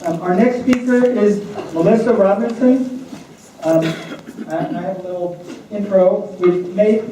Our next speaker is Melissa Robinson. I have a little intro. It may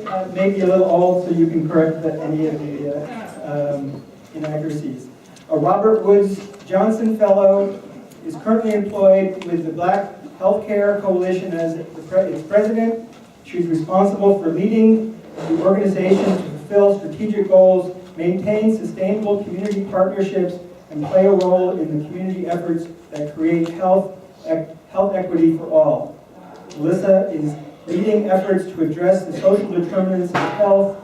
be a little old, so you can correct any of the inaccuracies. A Robert Woods Johnson Fellow is currently employed with the Black Healthcare Coalition as its president. She's responsible for leading the organization to fulfill strategic goals, maintain sustainable community partnerships, and play a role in the community efforts that create health equity for all. Melissa is leading efforts to address the social determinants of health,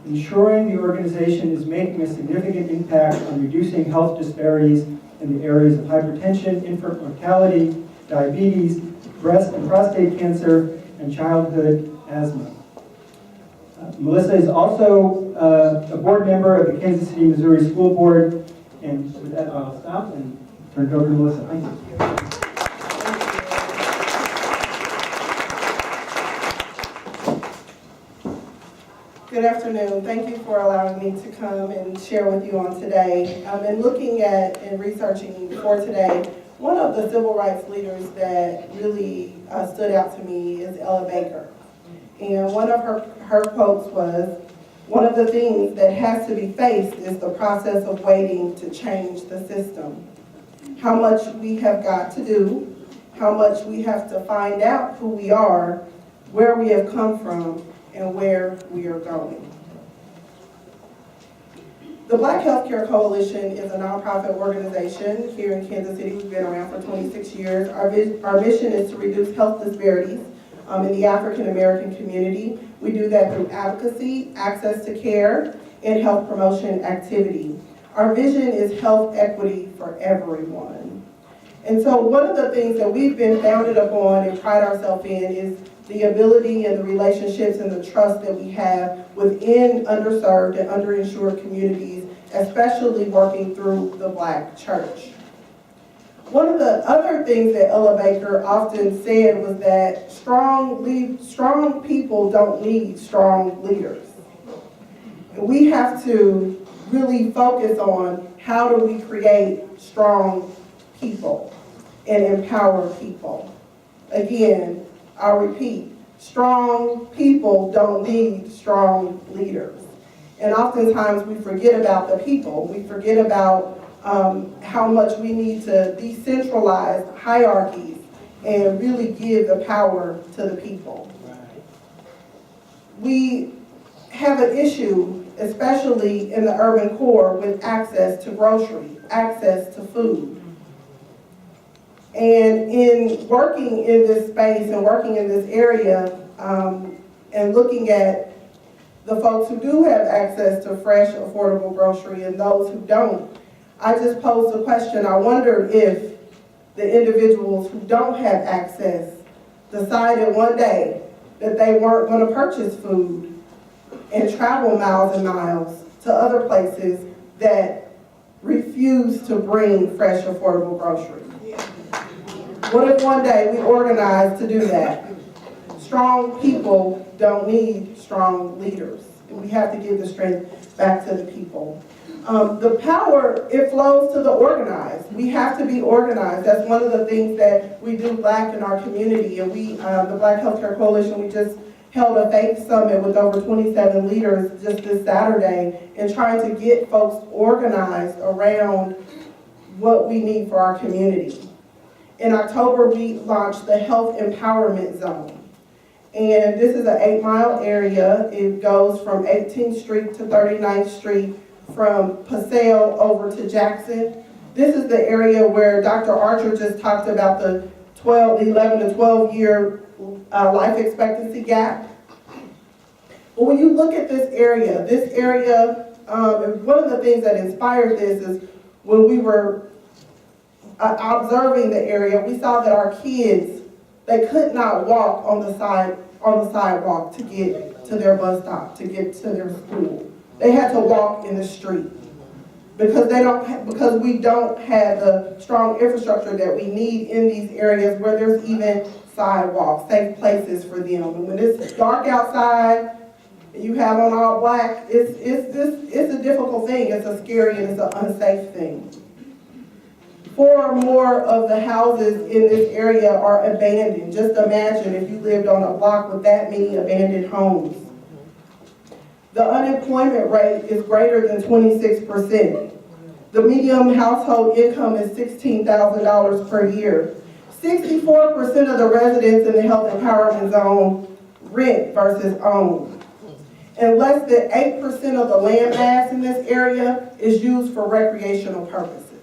ensuring the organization is making a significant impact on reducing health disparities in the areas of hypertension, infant mortality, diabetes, breast and prostate cancer, and childhood asthma. Melissa is also a board member of the Kansas City, Missouri School Board. And with that, I'll stop and turn it over to Melissa. Thank you. Good afternoon. Thank you for allowing me to come and share with you on today. In looking at and researching for today, one of the civil rights leaders that really stood out to me is Ella Baker. And one of her quotes was, "One of the things that has to be faced is the process of waiting to change the system. How much we have got to do, how much we have to find out who we are, where we have come from, and where we are going." The Black Healthcare Coalition is a nonprofit organization here in Kansas City. We've been around for 26 years. Our mission is to reduce health disparities in the African American community. We do that through advocacy, access to care, and health promotion activity. Our vision is health equity for everyone. And so one of the things that we've been founded upon and pride ourselves in is the ability and the relationships and the trust that we have within underserved and underinsured communities, especially working through the Black church. One of the other things that Ella Baker often said was that strong people don't need strong leaders. And we have to really focus on how do we create strong people and empower people. Again, I'll repeat, strong people don't need strong leaders. And oftentimes we forget about the people. We forget about how much we need to decentralize hierarchies and really give the power to the people. We have an issue, especially in the urban core, with access to grocery, access to food. And in working in this space and working in this area and looking at the folks who do have access to fresh, affordable grocery and those who don't, I just posed the question. I wondered if the individuals who don't have access decided one day that they weren't going to purchase food and travel miles and miles to other places that refuse to bring fresh, affordable groceries. What if one day we organize to do that? Strong people don't need strong leaders. And we have to give the strength back to the people. The power, it flows to the organized. We have to be organized. That's one of the things that we do lack in our community. And we, the Black Healthcare Coalition, we just held a faith summit with over 27 leaders just this Saturday and trying to get folks organized around what we need for our community. In October, we launched the Health Empowerment Zone. And this is an 8-mile area. It goes from 18th Street to 39th Street, from Paseo over to Jackson. This is the area where Dr. Archer just talked about the 11 to 12 year life expectancy gap. But when you look at this area, one of the things that inspired this is when we were observing the area, we saw that our kids, they could not walk on the sidewalk to get to their bus stop, to get to their school. They had to walk in the street because we don't have the strong infrastructure that we need in these areas where there's even sidewalks, safe places for them. And when it's dark outside and you have on all black, it's a difficult thing. It's a scary and it's an unsafe thing. 4 or more of the houses in this area are abandoned. Just imagine if you lived on a block with that many abandoned homes. The unemployment rate is greater than 26%. The median household income is $16,000 per year. 64% of the residents in the health empowerment zone rent versus own. And less than 8% of the land mass in this area is used for recreational purposes.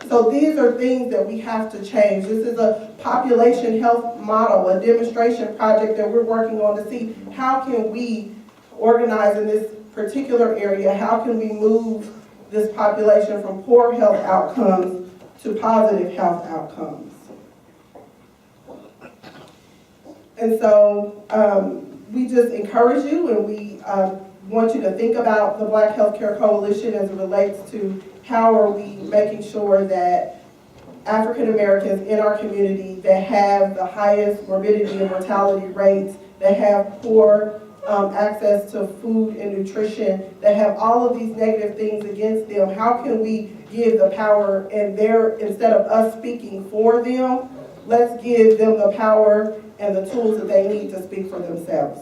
So these are things that we have to change. This is a population health model, a demonstration project that we're working on to see how can we organize in this particular area, how can we move this population from poor health outcomes to positive health outcomes. And so we just encourage you, and we want you to think about the Black Healthcare Coalition as it relates to how are we making sure that African Americans in our community that have the highest morbidity and mortality rates, that have poor access to food and nutrition, that have all of these negative things against them, how can we give the power and instead of us speaking for them, let's give them the power and the tools that they need to speak for themselves.